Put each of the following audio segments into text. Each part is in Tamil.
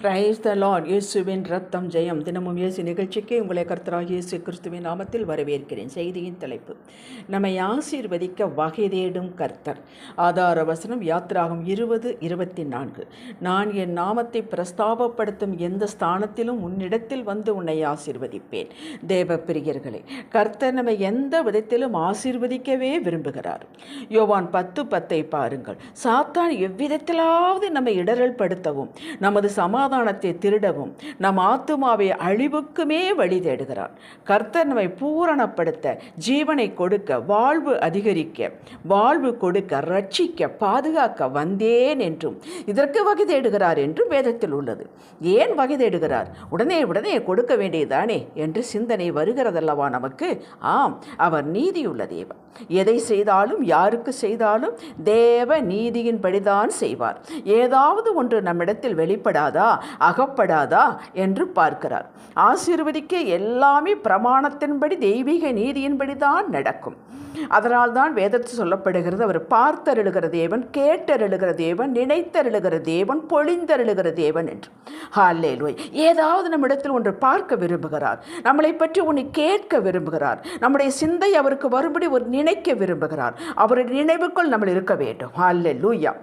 Praise the Lord. இயேசுவின் ரத்தம் ஜெயம். தினமும் இயேசு நிகழ்ச்சிக்கு உங்களை கர்த்தராகிய இயேசு கிறிஸ்துவின் நாமத்தில் வரவேற்கிறேன். செய்தியின் தலைப்பு: நம்மை ஆசீர்வதிக்க வகை தேடும் கர்த்தர். ஆதார வசனம் யாத்திராகம் 20:24. நான் என் நாமத்தை பிரஸ்தாபப்படுத்தும் எந்த ஸ்தானத்திலும் உன்னிடத்தில் வந்து உன்னை ஆசீர்வதிப்பேன். தேவ பிரியர்களே, கர்த்தர் நம்மை எந்த விதத்திலும் ஆசீர்வதிக்கவே விரும்புகிறார். யோவான் 10:10 பாருங்கள். சாத்தான் எவ்விதத்திலாவது நம்மை இடரல் படுத்தவும், நமது சமாதானத்தை திருடவும், நம் ஆத்துமாவை அழிவுக்குமே வழி தேடுகிறார். கர்த்தர் நம்மை பூரணப்படுத்த, ஜீவனை கொடுக்க, வாழ்வு அதிகரிக்க, வாழ்வு கொடுக்க, ரட்சிக்க, பாதுகாக்க வந்தேன் என்றும் இதற்கு வகை தேடுகிறார் என்றும் வேதத்தில் உள்ளது. ஏன் வகை தேடுகிறார்? உடனே கொடுக்க வேண்டியதானே என்று சிந்தனை வருகிறதல்லவா நமக்கு? ஆம், அவர் நீதியுள்ள தேவன். எதை செய்தாலும், யாருக்கு செய்தாலும் தேவ நீதியின்படிதான் செய்வார். ஏதாவது ஒன்று நம்மிடத்தில் வெளிப்படாதா, அகப்படாதா என்று பார்க்கிறார். ஆசீர்வதிக்க எல்லாமே பிரமாணத்தின்படி, தெய்வீக நீதியின்படி தான் நடக்கும். அதனால் தான் வேதத்தில் சொல்லப்படுகிறது, அவர் பார்த்தருளுகிற தேவன், கேட்டருளுகிற தேவன், நினைத்தருளுகிற தேவன், பொழிந்தருளுகிற தேவன் என்று. ஹல்லேலூயா. ஏதாவது நம்மிடத்தில் ஒன்று பார்க்க விரும்புகிறார், நம்மளை பற்றி ஒன்று கேட்க விரும்புகிறார், நம்முடைய சிந்தை அவருக்கு வரும்படி ஒரு நினைக்க விரும்புகிறார். அவருடைய நினைவுக்குள் நம்ம இருக்க வேண்டும். ஹல்லேலூயா.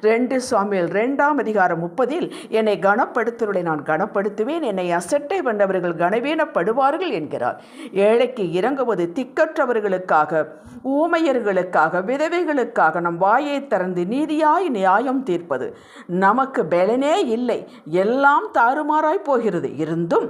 2 சாமுவேல் 2:30 என்னை கனப்படுத்துவதை நான் கனப்படுத்துவேன், என்னை அசட்டை பண்ணவர்கள் கனவீனப்படுவார்கள் என்கிறார். ஏழைக்கு இறங்குவது, திக்கற்றவர்களுக்காக, ஊமையர்களுக்காக, விதவைகளுக்காக நம் வாயை திறந்து நீதியாய் நியாயம் தீர்ப்பது. நமக்கு பலனே இல்லை, எல்லாம் தாறுமாறாய் போகிறது. இருந்தும்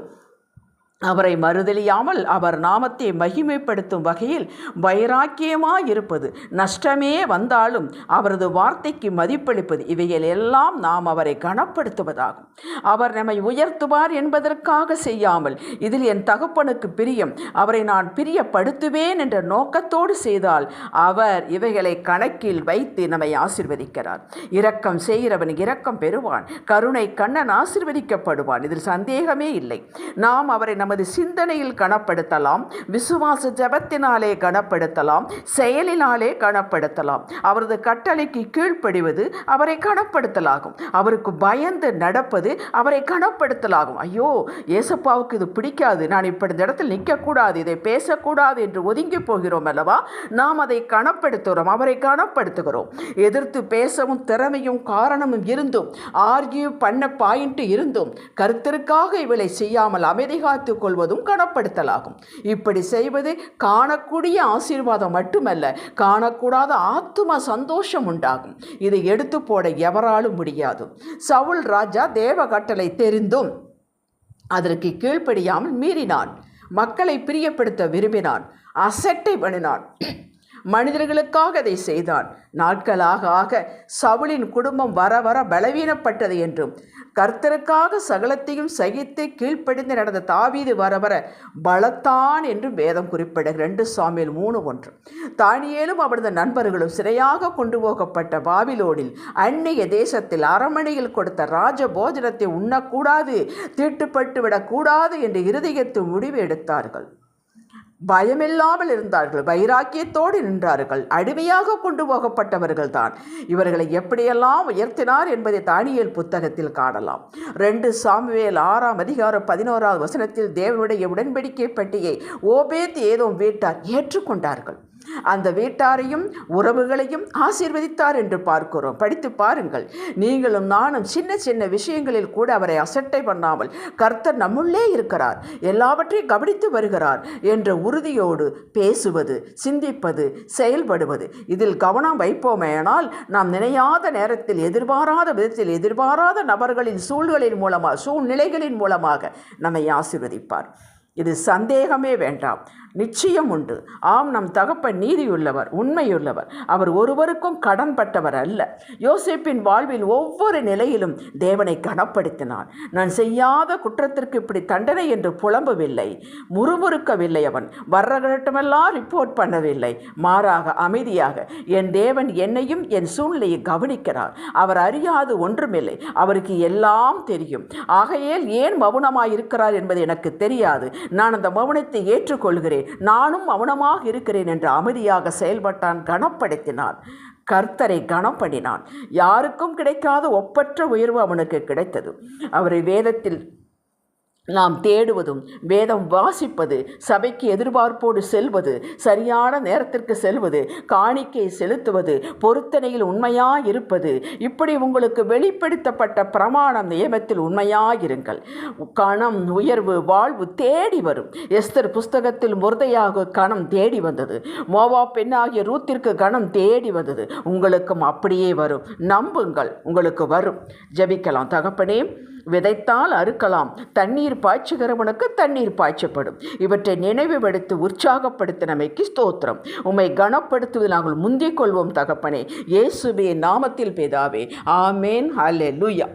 அவரை மறுதலியாமல் அவர் நாமத்தை மகிமைப்படுத்தும் வகையில் வைராக்கியமாயிருப்பது, நஷ்டமே வந்தாலும் அவரது வார்த்தைக்கு மதிப்பளிப்பது, இவைகள் எல்லாம் நாம் அவரை கனப்படுத்துவதாகும். அவர் நம்மை உயர்த்துவார் என்பதற்காக செய்யாமல், இதில் என் தகப்பனுக்கு பிரியம், அவரை நான் பிரியப்படுத்துவேன் என்ற நோக்கத்தோடு செய்தால் அவர் இவைகளை கணக்கில் வைத்து நம்மை ஆசீர்வதிக்கிறார். இரக்கம் செய்கிறவன் இரக்கம் பெறுவான், கருணை கண்ணன் ஆசீர்வதிக்கப்படுவான். இதில் சந்தேகமே இல்லை. நாம் அவரை நமது சிந்தனையில் கனப்படுத்தலாம், விசுவாச ஜெபத்தினாலே கனப்படுத்தலாம், செயலினாலே கனப்படுத்தலாம். அவரது கட்டளைக்கு கீழ்ப்படிவது அவரை கனப்படுத்தலாகும். அவருக்கு பயந்து நடப்பது அவரை கனப்படுத்தலாகும். ஐயோ, ஏசப்பாவுக்கு இது பிடிக்காது, நான் இப்படி இந்த இடத்தில் நிற்கக்கூடாது, இதை பேசக்கூடாது என்று ஒதுங்கி போகிறோம் அல்லவா? நாம் அதை கனப்படுத்துகிறோம், அவரை கனப்படுத்துகிறோம். எதிர்த்து பேசவும் திறமையும் காரணமும் இருந்தும், ஆர்கியூ பண்ண பாயிண்ட் இருந்தும், கர்த்தருக்காக இவளை செய்யாமல் அமைதி காத்து கொள்வதும் கனப்படுத்தலாகும். இப்படி செய்வது காணக்கூடிய ஆசீர்வாதம் மட்டுமல்ல, காணக்கூடாத ஆத்தும சந்தோஷம் உண்டாகும். இதை எடுத்து போட எவராலும் முடியாது. சவுல் ராஜா தேவ கட்டளை தெரிந்தும் அதற்கு கீழ்ப்படியாமல் மீறினான். மக்களை பிரியப்படுத்த விரும்பினான், அசட்டை பண்ணினான், மனிதர்களுக்காக அதை செய்தான். நாட்களாக ஆக சவுலின் குடும்பம் வர வர பலவீனப்பட்டது என்றும், கர்த்தருக்காக சகலத்தையும் சகித்து கீழ்ப்படிந்து நடந்த தாவீது வர வர பலத்தான் என்றும் வேதம் குறிப்பிடுகிறது. 2 சாமுவேல் 3:1. தானியேலும் அவரது நண்பர்களும் சிறையாக கொண்டு போகப்பட்ட பாபிலோனில் அந்நிய தேசத்தில் அரமனையில் கொடுத்த ராஜ போஜனத்தை உண்ணக்கூடாது, தீட்டுப்பட்டு விடக்கூடாது என்று இருதயத்தில் முடிவு எடுத்தார்கள். பயமில்லாமல் இருந்தார்கள், வைராக்கியத்தோடு நின்றார்கள். அடிமையாக கொண்டு போகப்பட்டவர்கள் தான். இவர்களை எப்படியெல்லாம் உயர்த்தினார் என்பதை தானியேல் புத்தகத்தில் காணலாம். 2 சாமுவேல் 6:11 தேவனுடைய உடன்படிக்கை பெட்டியை ஓபேத் ஏதோம் வீட்டார் ஏற்றுக்கொண்டார்கள். அந்த வீட்டாரையும் உறவுகளையும் ஆசீர்வதித்தார் என்று பார்க்கிறோம். படித்து பாருங்கள். நீங்களும் நானும் சின்ன சின்ன விஷயங்களில் கூட அவரை அசட்டை பண்ணாமல், கர்த்தர் நம்முள்ளே இருக்கிறார், எல்லாவற்றையும் கவனித்து வருகிறார் என்ற உறுதியோடு பேசுவது, சிந்திப்பது, செயல்படுவது, இதில் கவனம் வைப்போமேனால் நாம் நினையாத நேரத்தில், எதிர்பாராத விதத்தில், எதிர்பாராத நபர்களின் சூழ்நிலைகளின் மூலமாக நம்மை ஆசீர்வதிப்பார். இது சந்தேகமே வேண்டாம், நிச்சயம் உண்டு. ஆம், நம் தகப்பன் நீதியுள்ளவர், உண்மையுள்ளவர். அவர் ஒருவருக்கும் கடன்பட்டவர் அல்ல. யோசேப்பின் வாழ்வில் ஒவ்வொரு நிலையிலும் தேவனை கனப்படுத்தினான். நான் செய்யாத குற்றத்திற்கு இப்படி தண்டனை என்று புலம்பவில்லை, முறுமுறுக்கவில்லை. அவன் வர்றகட்டமெல்லாம் ரிப்போர்ட் பண்ணவில்லை. மாறாக அமைதியாக, என் தேவன் என்னையும் என் சூழ்நிலையை கவனிக்கிறார், அவர் அறியாது ஒன்றுமில்லை, அவருக்கு எல்லாம் தெரியும், ஆகையால் ஏன் மௌனமாயிருக்கிறார் என்பது எனக்கு தெரியாது, நான் அந்த மௌனத்தை ஏற்றுக்கொள்கிறேன், நானும் மௌனமாக இருக்கிறேன் என்று அமைதியாக செயல்பட்டான், கனப்படுத்தினான். கர்த்தரை கனம் பண்ணினான். யாருக்கும் கிடைக்காத ஒப்பற்ற உயர்வு அவனுக்கு கிடைத்தது. அவரை வேதத்தில் நாம் தேடுவதும், வேதம் வாசிப்பது, சபைக்கு எதிர்பார்ப்போடு செல்வது, சரியான நேரத்திற்கு செல்வது, காணிக்கை செலுத்துவது, பொருத்தனையில் உண்மையாயிருப்பது, இப்படி உங்களுக்கு வெளிப்படுத்தப்பட்ட பிரமாணம் நியமத்தில் உண்மையாயிருங்கள். கணம், உயர்வு, வாழ்வு தேடி வரும். எஸ்தர் புஸ்தகத்தில் முர்தையாக கணம் தேடி வந்தது. மோவாப் பெண்ணாகிய ரூத்திற்கு கணம் தேடி வந்தது. உங்களுக்கும் அப்படியே வரும். நம்புங்கள், உங்களுக்கு வரும். ஜெபிக்கலாம். தகப்பனே, விதைத்தால் அறுக்கலாம், தண்ணீர் பாய்ச்சுகிறவனுக்கு தண்ணீர் பாய்ச்சப்படும். இவற்றை நினைவுபடுத்தி உற்சாகப்படுத்தினமைக்கு ஸ்தோத்திரம். உம்மை கனப்படுத்துவதில் நாங்கள் முந்திக் கொள்வோம் தகப்பனே. இயேசுவின் நாமத்தில் பிதாவே, ஆமேன். ஹல்லேலூயா.